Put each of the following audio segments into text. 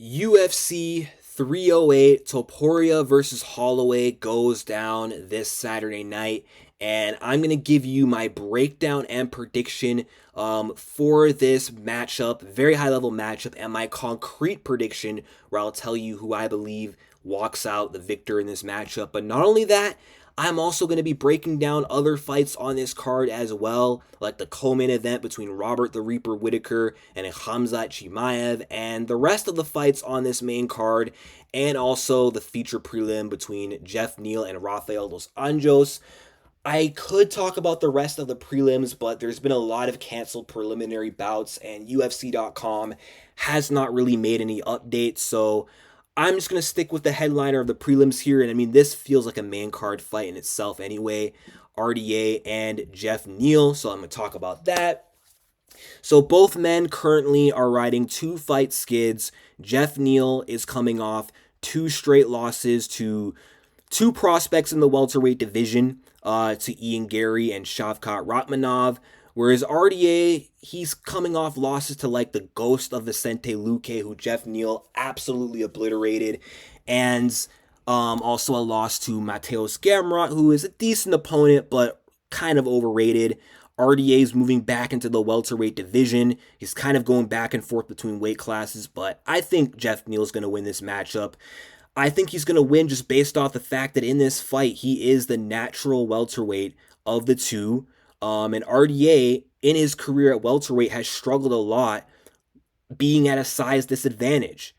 UFC 308 Topuria versus Holloway goes down this Saturday night, and I'm going to give you my breakdown and prediction for this matchup, very high level matchup, and my concrete prediction where I'll tell you who I believe walks out the victor in this matchup. But not only that, I'm also going to be breaking down other fights on this card as well, like the co-main event between Robert the Reaper Whittaker and Khamzat Chimaev, and the rest of the fights on this main card, and also the feature prelim between Geoff Neal and Rafael dos Anjos. I could talk about the rest of the prelims, but there's been a lot of canceled preliminary bouts, and UFC.com has not really made any updates, so I'm just going to stick with the headliner of the prelims here. And I mean, this feels like a main card fight in itself anyway. RDA and Geoff Neal. So I'm going to talk about that. So both men currently are riding 2 fight skids. Geoff Neal is coming off 2 straight losses to 2 prospects in the welterweight division, to Ian Gary and Shavkat Rakhmonov. Whereas RDA, he's coming off losses to like the ghost of Vicente Luque, who Geoff Neal absolutely obliterated, and also a loss to Mateusz Gamrot, who is a decent opponent but kind of overrated. RDA is moving back into the welterweight division. He's kind of going back and forth between weight classes, but I think Geoff Neal is going to win this matchup. I think he's going to win just based off the fact that in this fight, he is the natural welterweight of the two. And RDA, in his career at welterweight, has struggled a lot being at a size disadvantage.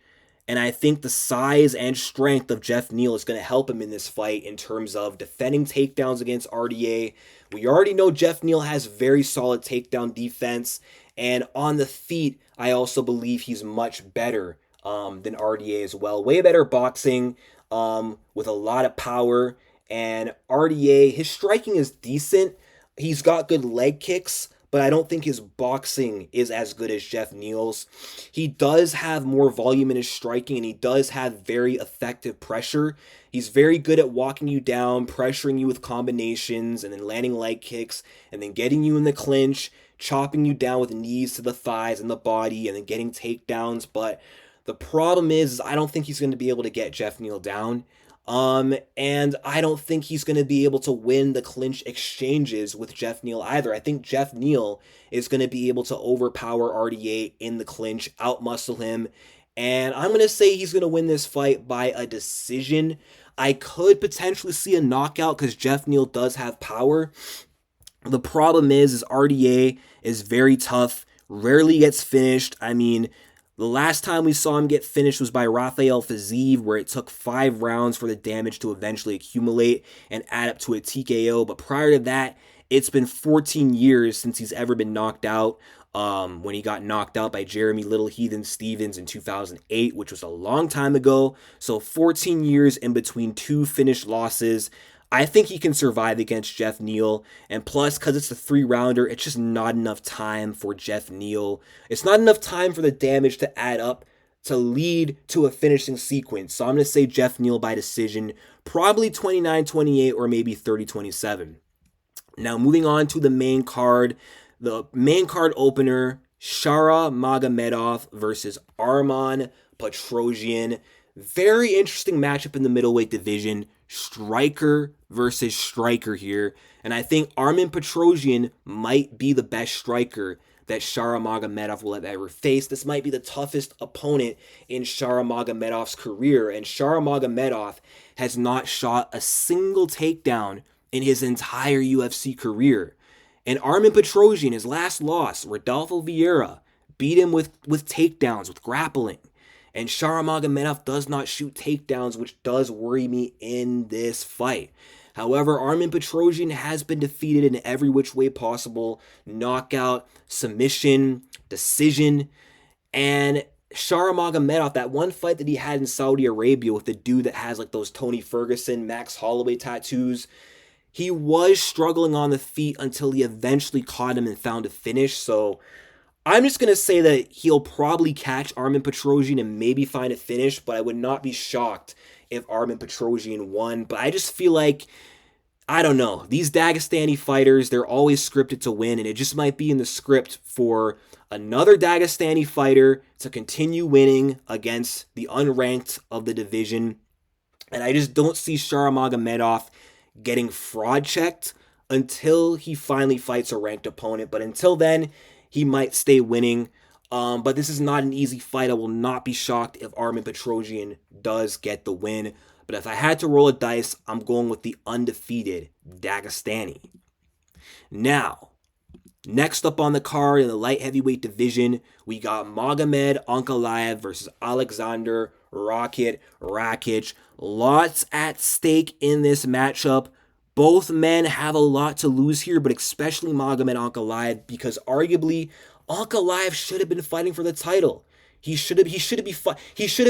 And I think the size and strength of Geoff Neal is going to help him in this fight in terms of defending takedowns against RDA. We already know Geoff Neal has very solid takedown defense. And on the feet, I also believe he's much better than RDA as well. Way better boxing, with a lot of power. And RDA, his striking is decent. He's got good leg kicks, but I don't think his boxing is as good as Geoff Neal's. He does have more volume in his striking, and he does have very effective pressure. He's very good at walking you down, pressuring you with combinations, and then landing leg kicks, and then getting you in the clinch, chopping you down with knees to the thighs and the body, and then getting takedowns. But the problem is I don't think he's going to be able to get Geoff Neal down. And I don't think he's going to be able to win the clinch exchanges with Geoff Neal either. I think Geoff Neal is going to be able to overpower RDA in the clinch, outmuscle him, and I'm going to say he's going to win this fight by a decision. I could potentially see a knockout because Geoff Neal does have power. The problem is RDA is very tough, rarely gets finished. I mean, the last time we saw him get finished was by Rafael Fiziev, where it took 5 rounds for the damage to eventually accumulate and add up to a TKO. But prior to that, it's been 14 years since he's ever been knocked out. When he got knocked out by Jeremy Little Heathen Stevens in 2008, which was a long time ago. So 14 years in between 2 finished losses. I think he can survive against Geoff Neal, and plus, because it's a 3-rounder, it's just not enough time for Geoff Neal. It's not enough time for the damage to add up to lead to a finishing sequence. So I'm going to say Geoff Neal by decision, probably 29-28 or maybe 30-27. Now, moving on to the main card opener, Shara Magomedov versus Armen Petrosyan. Very interesting matchup in the middleweight division. Striker versus striker here. And I think Armen Petrosyan might be the best striker that Shara Magomedov will have ever faced. This might be the toughest opponent in Shara Magomedov's career. And Shara Magomedov has not shot a single takedown in his entire UFC career. And Armen Petrosyan, his last loss, Rodolfo Vieira, beat him with takedowns, with grappling. And Shara Magomedov does not shoot takedowns, which does worry me in this fight. However, Armen Petrosyan has been defeated in every which way possible. Knockout, submission, decision. And Shara Magomedov, that one fight that he had in Saudi Arabia with the dude that has like those Tony Ferguson, Max Holloway tattoos, he was struggling on the feet until he eventually caught him and found a finish. So I'm just going to say that he'll probably catch Armen Petrosyan and maybe find a finish, but I would not be shocked if Armen Petrosyan won. But I just feel like I don't know. These Dagestani fighters, they're always scripted to win, and it just might be in the script for another Dagestani fighter to continue winning against the unranked of the division. And I just don't see Shara Magomedov getting fraud checked until he finally fights a ranked opponent. But until then, he might stay winning. But this is not an easy fight. I will not be shocked if Armen Petrosyan does get the win. But if I had to roll a dice, I'm going with the undefeated Dagestani. Now, next up on the card in the light heavyweight division, we got Magomed Ankalaev versus Aleksander Rakic. Lots at stake in this matchup. Both men have a lot to lose here, but especially Magomed Ankalaev, because arguably Ankalaev should have been fighting for the title. He should have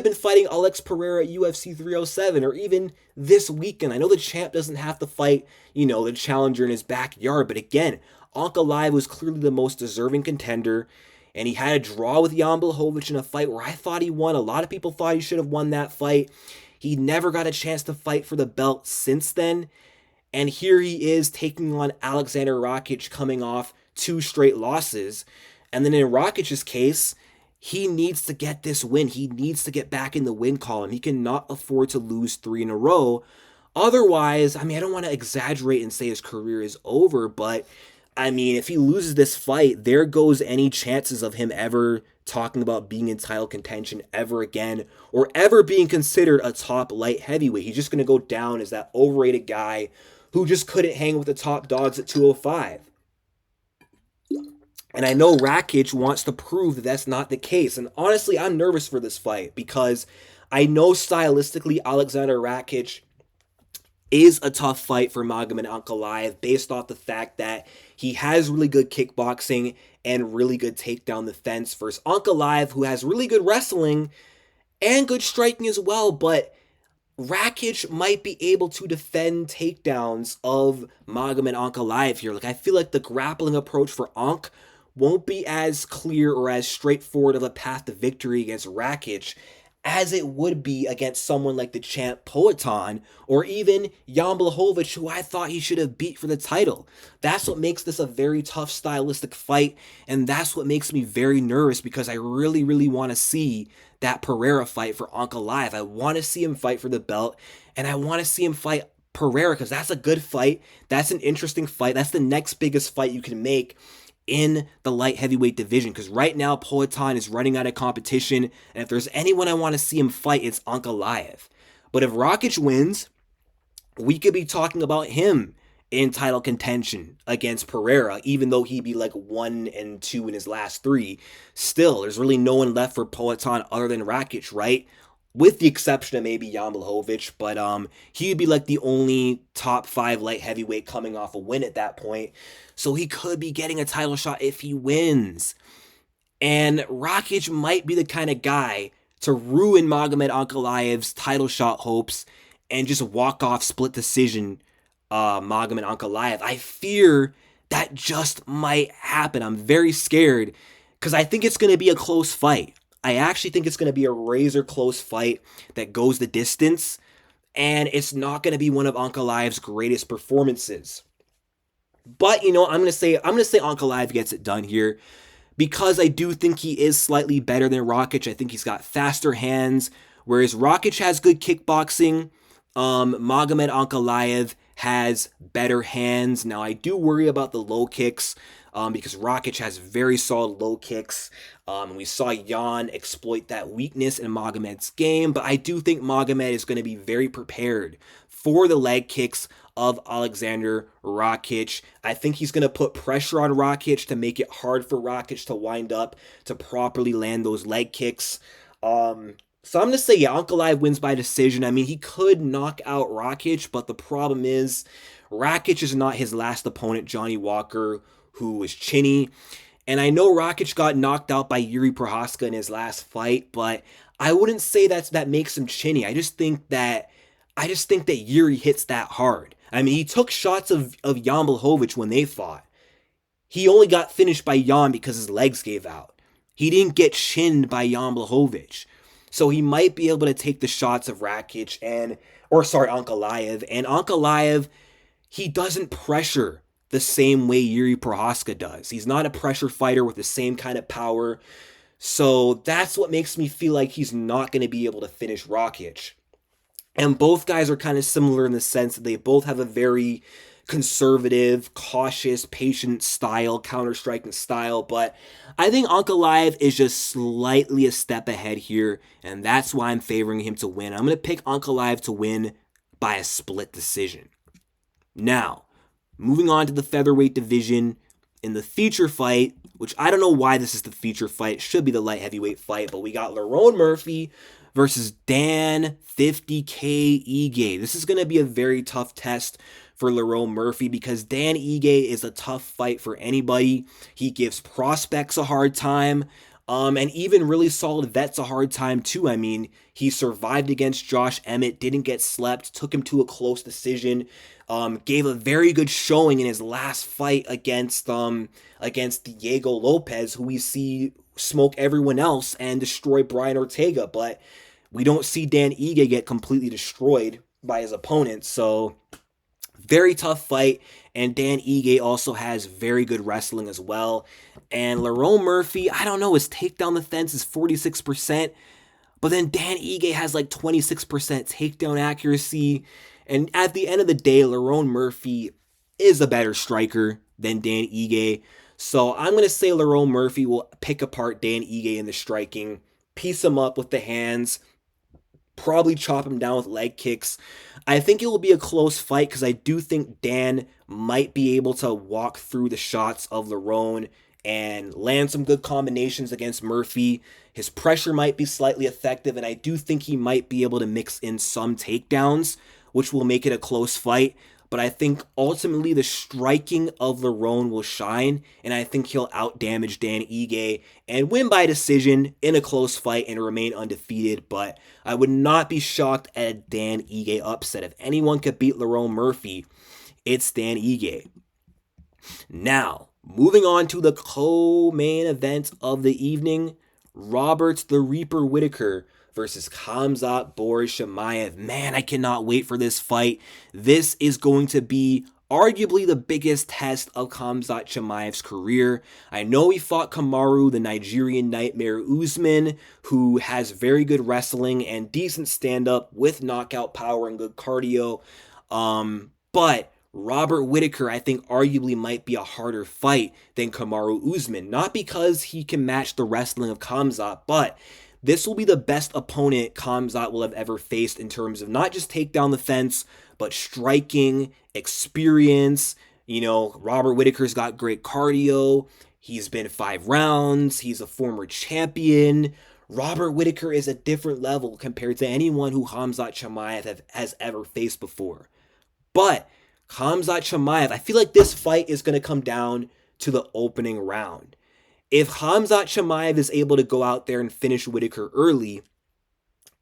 been fighting Alex Pereira at UFC 307, or even this weekend. I know the champ doesn't have to fight, the challenger in his backyard, but again, Ankalaev was clearly the most deserving contender, and he had a draw with Jan Blachowicz in a fight where I thought he won. A lot of people thought he should have won that fight. He never got a chance to fight for the belt since then, and here he is taking on Aleksander Rakic, coming off 2 straight losses. And then in Rakic's case, he needs to get this win. He needs to get back in the win column. He cannot afford to lose 3 in a row. Otherwise, I don't want to exaggerate and say his career is over, but if he loses this fight, there goes any chances of him ever talking about being in title contention ever again, or ever being considered a top light heavyweight. He's just going to go down as that overrated guy who just couldn't hang with the top dogs at 205. And I know Rakic wants to prove that that's not the case. And honestly, I'm nervous for this fight because I know stylistically Aleksander Rakic is a tough fight for Magomed Ankalaev based off the fact that he has really good kickboxing and really good takedown defense versus Ankalaev, who has really good wrestling and good striking as well, but Rakic might be able to defend takedowns of Magomed Ankalaev here. I feel like the grappling approach for Ank won't be as clear or as straightforward of a path to victory against Rakic as it would be against someone like the champ Poatan, or even Jan Blachowicz, who I thought he should have beat for the title. That's what makes this a very tough stylistic fight, and that's what makes me very nervous because I really, really want to see that Pereira fight for Ankalaev. I want to see him fight for the belt, and I want to see him fight Pereira because that's a good fight. That's an interesting fight. That's the next biggest fight you can make in the light heavyweight division, because right now Poatan is running out of competition, and if there's anyone I want to see him fight, it's Ankalaev. But if Rakic wins, we could be talking about him in title contention against Pereira, even though he'd be 1-2 in his last 3. Still, there's really no one left for Poatan other than Rakic, right? With the exception of maybe Jan Blachowicz, but he'd be the only top 5 light heavyweight coming off a win at that point. So he could be getting a title shot if he wins. And Rakic might be the kind of guy to ruin Magomed Ankalaev's title shot hopes and just walk off split decision Magomed Ankalaev. I fear that just might happen. I'm very scared because I think it's going to be a close fight. I actually think it's going to be a razor close fight that goes the distance, and it's not going to be one of Ankalaev's greatest performances. But I'm going to say Ankalaev gets it done here because I do think he is slightly better than Rakic. I think he's got faster hands, whereas Rakic has good kickboxing. Magomed Ankalaev has better hands. Now, I do worry about the low kicks because Rakic has very solid low kicks. We saw Jan exploit that weakness in Magomed's game, but I do think Magomed is going to be very prepared for the leg kicks of Aleksander Rakic. I think he's going to put pressure on Rakic to make it hard for Rakic to wind up to properly land those leg kicks. So I'm going to say, Ankalaev wins by decision. He could knock out Rakic, but the problem is Rakic is not his last opponent, Johnny Walker, who was chinny. And I know Rakic got knocked out by Yuri Prohaska in his last fight, but I wouldn't say that makes him chinny. I just think that Yuri hits that hard. He took shots of Jan Blachowicz when they fought. He only got finished by Jan because his legs gave out. He didn't get chinned by Jan Blachowicz. So he might be able to take the shots of Ankalaev. And Ankalaev, he doesn't pressure the same way Yuri Prohaska does. He's not a pressure fighter with the same kind of power. So that's what makes me feel like he's not going to be able to finish Rakic. And both guys are kind of similar in the sense that they both have a very conservative, cautious, patient style, counter-striking style. But I think Ankalaev is just slightly a step ahead here, and that's why I'm favoring him to win. I'm going to pick Ankalaev to win by a split decision. Now, moving on to the featherweight division, in the feature fight, which I don't know why this is the feature fight, it should be the light heavyweight fight, but we got Lerone Murphy versus Dan 50K Ige. This is going to be a very tough test for Lerone Murphy because Dan Ige is a tough fight for anybody. He gives prospects a hard time, and even really solid vets a hard time too. I mean, he survived against Josh Emmett, didn't get slept, took him to a close decision, gave a very good showing in his last fight against Diego Lopez, who we see smoke everyone else and destroy Brian Ortega, but we don't see Dan Ige get completely destroyed by his opponent. So very tough fight, and Dan Ige also has very good wrestling as well. And Lerone Murphy, I don't know, his takedown defense is 46%, but then Dan Ige has like 26% takedown accuracy. And at the end of the day, Lerone Murphy is a better striker than Dan Ige. So I'm going to say Lerone Murphy will pick apart Dan Ige in the striking, piece him up with the hands, probably chop him down with leg kicks. I think it will be a close fight because I do think Dan might be able to walk through the shots of Lerone and land some good combinations against Murphy. His pressure might be slightly effective, and I do think he might be able to mix in some takedowns, which will make it a close fight. But I think ultimately the striking of Lerone will shine, and I think he'll outdamage Dan Ige and win by decision in a close fight and remain undefeated. But I would not be shocked at a Dan Ige upset. If anyone could beat Lerone Murphy, it's Dan Ige. Now, moving on to the co-main event of the evening, Robert the Reaper Whittaker versus Khamzat Boris Chimaev. Man, I cannot wait for this fight. This is going to be arguably the biggest test of Khamzat Chimaev's career. I know he fought Kamaru, the Nigerian Nightmare Usman, who has very good wrestling and decent stand-up with knockout power and good cardio. But Robert Whittaker, I think, arguably might be a harder fight than Kamaru Usman. Not because he can match the wrestling of Khamzat, but this will be the best opponent Khamzat will have ever faced in terms of not just takedown defense, but striking, experience. You know, Robert Whittaker's got great cardio. He's been 5 rounds. He's a former champion. Robert Whittaker is a different level compared to anyone who Khamzat Chimaev has ever faced before. But Khamzat Chimaev, I feel like this fight is going to come down to the opening round. If Khamzat Chimaev is able to go out there and finish Whittaker early,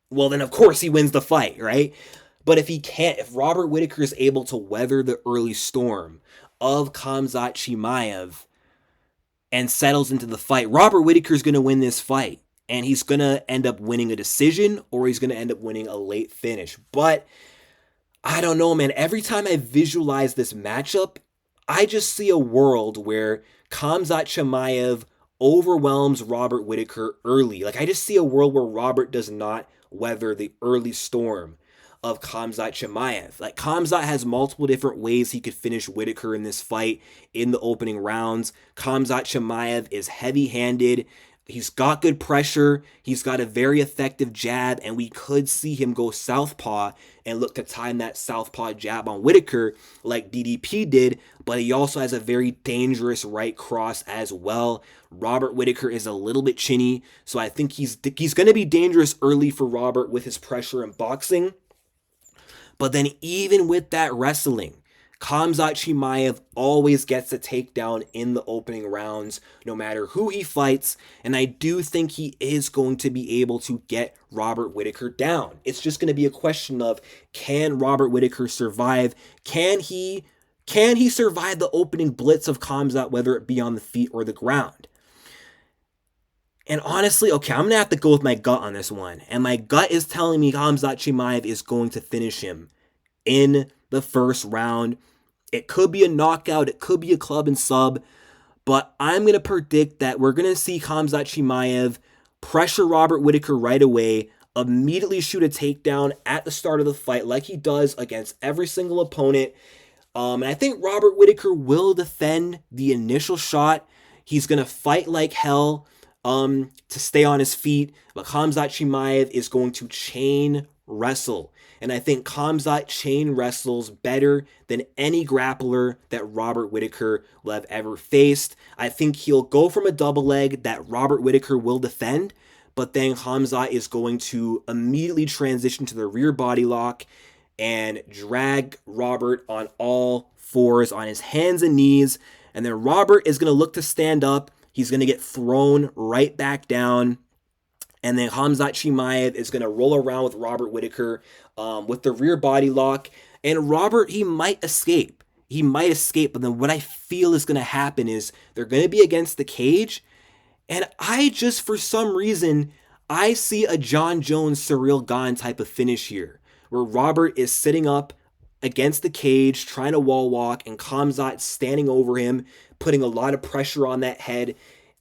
well, then of course he wins the fight, right? But if he can't, if Robert Whittaker is able to weather the early storm of Khamzat Chimaev and settles into the fight, Robert Whittaker is going to win this fight. And he's going to end up winning a decision, or he's going to end up winning a late finish. But I don't know, man. Every time I visualize this matchup, I just see a world where Khamzat Chimaev overwhelms Robert Whittaker early. Like, I just see a world where Robert does not weather the early storm of Khamzat Chimaev. Like, Khamzat has multiple different ways he could finish Whittaker in this fight in the opening rounds. Khamzat Chimaev is heavy-handed. He's got good pressure. He's got a very effective jab, and we could see him go southpaw and look to time that southpaw jab on Whittaker like DDP did, but he also has a very dangerous right cross as well. Robert Whittaker is a little bit chinny, so I think he's going to be dangerous early for Robert with his pressure and boxing. But then even with that wrestling, Khamzat Chimaev always gets a takedown in the opening rounds, no matter who he fights, and I do think he is going to be able to get Robert Whittaker down. It's just going to be a question of, can Robert Whittaker survive? Can he survive the opening blitz of Khamzat, whether it be on the feet or the ground? And honestly, okay, I'm going to have to go with my gut on this one, and my gut is telling me Khamzat Chimaev is going to finish him in the first round. It could be a knockout, it could be a club and sub, but I'm going to predict that we're going to see Khamzat Chimaev pressure Robert Whittaker right away, immediately shoot a takedown at the start of the fight like he does against every single opponent. And I think Robert Whittaker will defend the initial shot. He's going to fight like hell to stay on his feet, but Khamzat Chimaev is going to chain wrestle. And I think Khamzat chain wrestles better than any grappler that Robert Whittaker will have ever faced. I think he'll go from a double leg that Robert Whittaker will defend, but then Khamzat is going to immediately transition to the rear body lock and drag Robert on all fours, on his hands and knees. And then Robert is going to look to stand up. He's going to get thrown right back down. And then Khamzat Chimaev is going to roll around with Robert Whittaker with the rear body lock. And Robert, he might escape. But then what I feel is going to happen is they're going to be against the cage. And I just, for some reason, I see a John Jones, Cyril Gane type of finish here, where Robert is sitting up against the cage, trying to wall walk, and Khamzat standing over him, putting a lot of pressure on that head,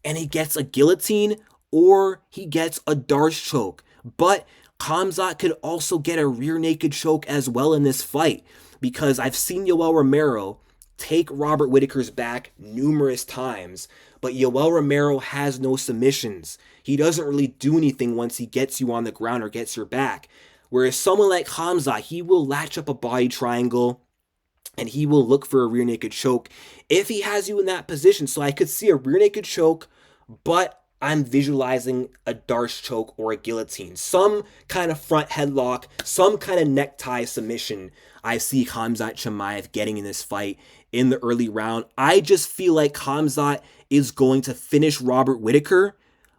and he gets a guillotine or he gets a Darce choke. But Khamzat could also get a rear naked choke as well in this fight, because I've seen Yoel Romero take Robert Whittaker's back numerous times, but Yoel Romero has no submissions. He doesn't really do anything once he gets you on the ground or gets your back. Whereas someone like Khamzat, he will latch up a body triangle and he will look for a rear naked choke if he has you in that position. So I could see a rear naked choke, but I'm visualizing a Darce choke or a guillotine. Some kind of front headlock, some kind of necktie submission I see Khamzat Chimaev getting in this fight in the early round. I just feel like Khamzat is going to finish Robert Whittaker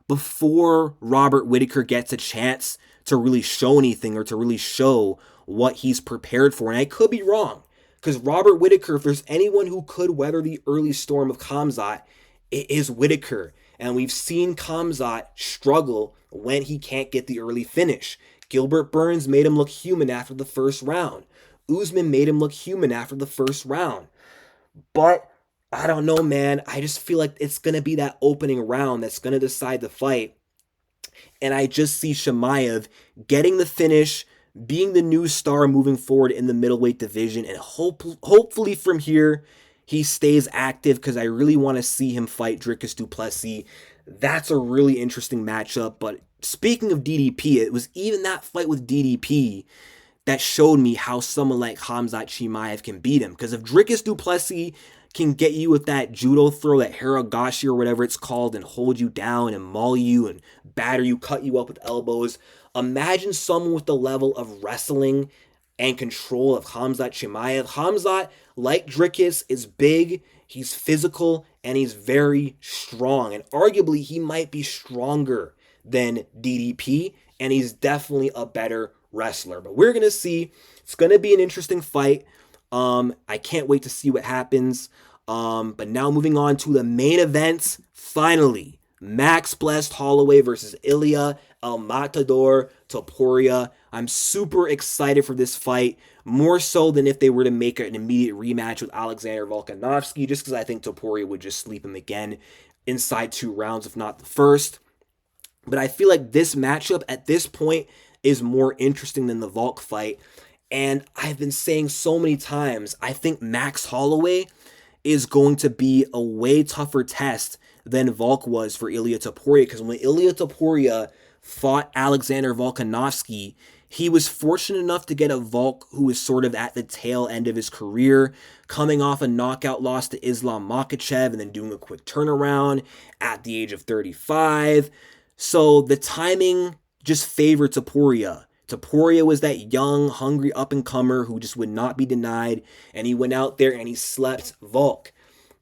before Robert Whittaker gets a chance to really show anything or to really show what he's prepared for. And I could be wrong, because Robert Whittaker, if there's anyone who could weather the early storm of Khamzat, it is Whittaker. And we've seen Khamzat struggle when he can't get the early finish. Gilbert Burns made him look human after the first round. Usman made him look human after the first round. But I don't know, man. I just feel like it's going to be that opening round that's going to decide the fight. And I just see Chimaev getting the finish, being the new star moving forward in the middleweight division. And hopefully from here, he stays active, because I really want to see him fight Dricus du Plessis. That's a really interesting matchup. But speaking of DDP, it was even that fight with DDP that showed me how someone like Khamzat Chimaev can beat him. Because if Dricus du Plessis can get you with that judo throw, that Haragashi or whatever it's called, and hold you down and maul you and batter you, cut you up with elbows, imagine someone with the level of wrestling and control of Khamzat Chimaev. Khamzat, like Dricus, is big, he's physical, and he's very strong. And arguably, he might be stronger than DDP, and he's definitely a better wrestler. But we're going to see. It's going to be an interesting fight. I can't wait to see what happens. But now moving on to the main events. Finally, Max Blessed Holloway versus Ilia El Matador Topuria. I'm super excited for this fight, more so than if they were to make an immediate rematch with Alexander Volkanovski, just because I think Topuria would just sleep him again inside 2 rounds, if not the first. But I feel like this matchup at this point is more interesting than the Volk fight. And I've been saying so many times, I think Max Holloway is going to be a way tougher test than Volk was for Ilia Topuria. Because when Ilia Topuria fought Alexander Volkanovski, he was fortunate enough to get a Volk who was sort of at the tail end of his career, coming off a knockout loss to Islam Makhachev and then doing a quick turnaround at the age of 35. So the timing just favored Topuria. Topuria was that young, hungry up-and-comer who just would not be denied, and he went out there and he slept Volk.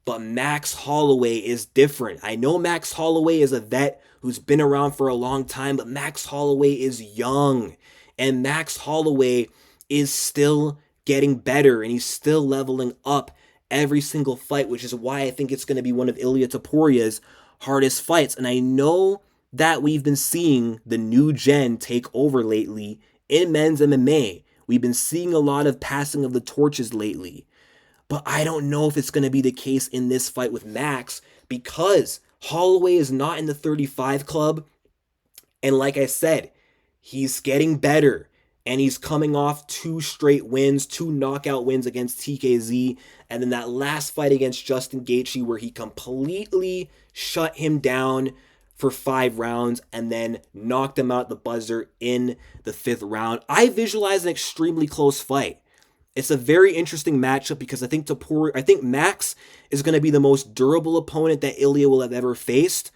But Max Holloway is different. I know Max Holloway is a vet who's been around for a long time, but Max Holloway is young. And Max Holloway is still getting better, and he's still leveling up every single fight, which is why I think it's going to be one of Ilia Topuria's hardest fights. And I know that we've been seeing the new gen take over lately in men's MMA. We've been seeing a lot of passing of the torches lately. But I don't know if it's going to be the case in this fight with Max, because Holloway is not in the 35 club. And like I said, he's getting better. And he's coming off 2 straight wins, 2 knockout wins against TKZ. And then that last fight against Justin Gaethje where he completely shut him down for 5 rounds and then knocked him out the buzzer in the 5th round. I visualize an extremely close fight. It's a very interesting matchup because I think Max is going to be the most durable opponent that Ilia will have ever faced,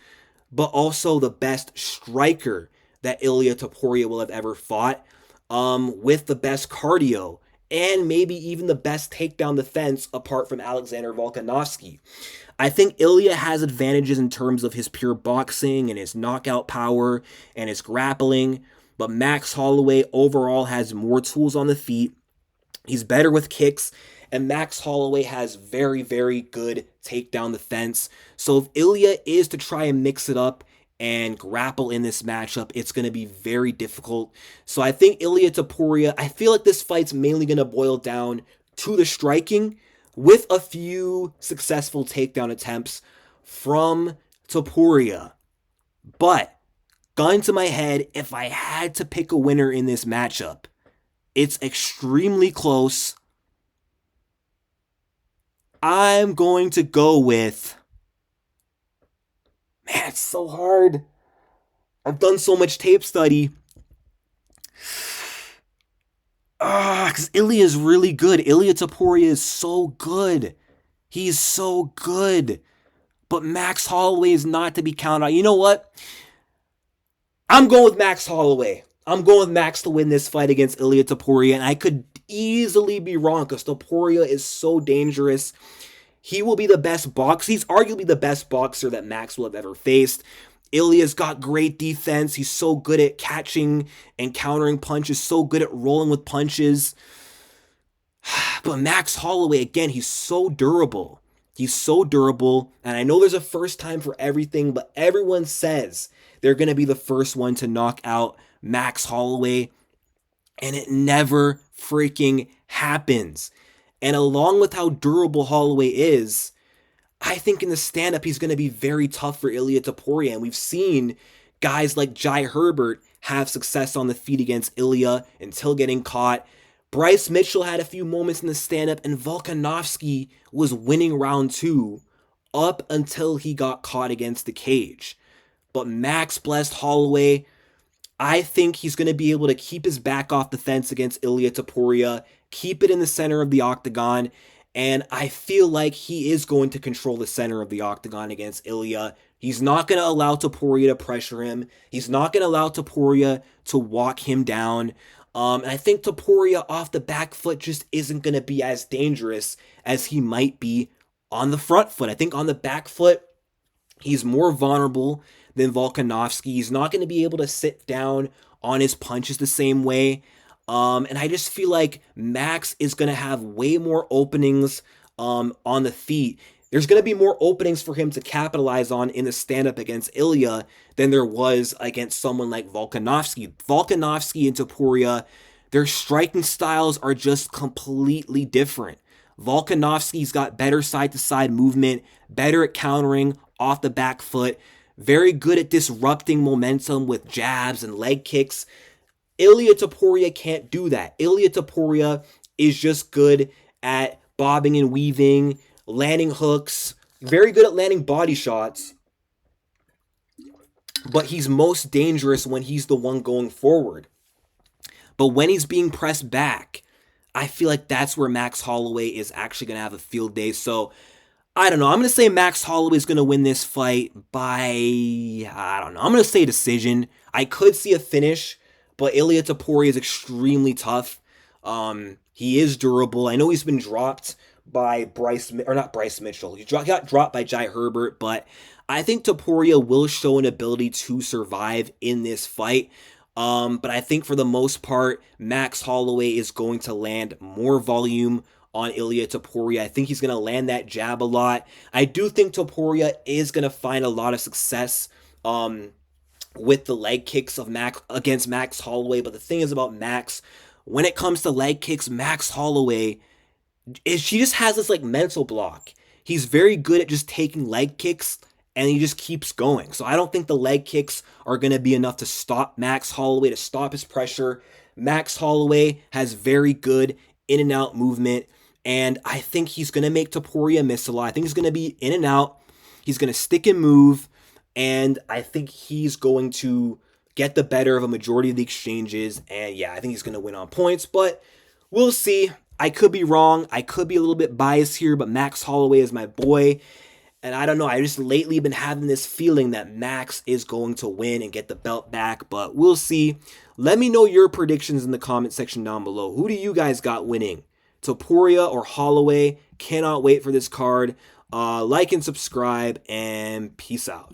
but also the best striker that Ilia Topuria will have ever fought, with the best cardio and maybe even the best takedown defense apart from Alexander Volkanovski. I think Ilia has advantages in terms of his pure boxing and his knockout power and his grappling, but Max Holloway overall has more tools on the feet. He's better with kicks, and Max Holloway has very, very good takedown defense. So if Ilia is to try and mix it up and grapple in this matchup, it's going to be very difficult. So I think Ilia Topuria, I feel like this fight's mainly going to boil down to the striking with a few successful takedown attempts from Topuria. But, gun to my head, if I had to pick a winner in this matchup, it's extremely close. I'm going to go with... Man, it's so hard. I've done so much tape study. Because Ilia is really good. Ilia Topuria is so good. He's so good. But Max Holloway is not to be counted out. You know what? I'm going with Max Holloway. I'm going with Max to win this fight against Ilia Topuria, and I could easily be wrong because Topuria is so dangerous. He will be the best boxer. He's arguably the best boxer that Max will have ever faced. Ilia's got great defense. He's so good at catching and countering punches, so good at rolling with punches. But Max Holloway, again, he's so durable. He's so durable, and I know there's a first time for everything, but everyone says they're going to be the first one to knock out Max Holloway, and it never freaking happens. And along with how durable Holloway is, I think in the stand-up he's going to be very tough for Ilia Topuria, and we've seen guys like Jai Herbert have success on the feet against Ilia until getting caught. Bryce Mitchell had a few moments in the stand-up, and Volkanovski was winning round 2 up until he got caught against the cage. But Max blessed Holloway. I think he's going to be able to keep his back off the fence against Ilia Topuria, keep it in the center of the octagon, and I feel like he is going to control the center of the octagon against Ilia. He's not going to allow Topuria to pressure him. He's not going to allow Topuria to walk him down. And I think Topuria off the back foot just isn't going to be as dangerous as he might be on the front foot. I think on the back foot, he's more vulnerable than Volkanovski. He's not going to be able to sit down on his punches the same way. And I just feel like Max is going to have way more openings on the feet. There's going to be more openings for him to capitalize on in the stand-up against Ilia than there was against someone like Volkanovski. Volkanovski and Topuria, their striking styles are just completely different. Volkanovski's got better side-to-side movement, better at countering off the back foot, very good at disrupting momentum with jabs and leg kicks. Ilia Topuria can't do that. Ilia Topuria is just good at bobbing and weaving, landing hooks, very good at landing body shots, but he's most dangerous when he's the one going forward. But when he's being pressed back, I feel like that's where Max Holloway is actually going to have a field day. So, I don't know. I'm going to say Max Holloway is going to win this fight by, I don't know. I'm going to say decision. I could see a finish, but Ilia Topuria is extremely tough. He is durable. I know he's been dropped by not Bryce Mitchell. He got dropped by Jai Herbert, but I think Topuria will show an ability to survive in this fight. But I think for the most part, Max Holloway is going to land more volume on Ilia Topuria. I think he's going to land that jab a lot. I do think Topuria is going to find a lot of success with the leg kicks of against Max Holloway. But the thing is about Max, when it comes to leg kicks, Max Holloway she just has this like mental block. He's very good at just taking leg kicks and he just keeps going. So I don't think the leg kicks are going to be enough to stop Max Holloway, to stop his pressure. Max Holloway has very good in and out movement, and I think he's going to make Topuria miss a lot. I think he's going to be in and out. He's going to stick and move, and I think he's going to get the better of a majority of the exchanges. And yeah, I think he's going to win on points, but we'll see. I could be wrong. I could be a little bit biased here, but Max Holloway is my boy. And I don't know, I just lately been having this feeling that Max is going to win and get the belt back, but we'll see. Let me know your predictions in the comment section down below. Who do you guys got winning? Topuria or Holloway? Cannot wait for this card. Like and subscribe, and peace out.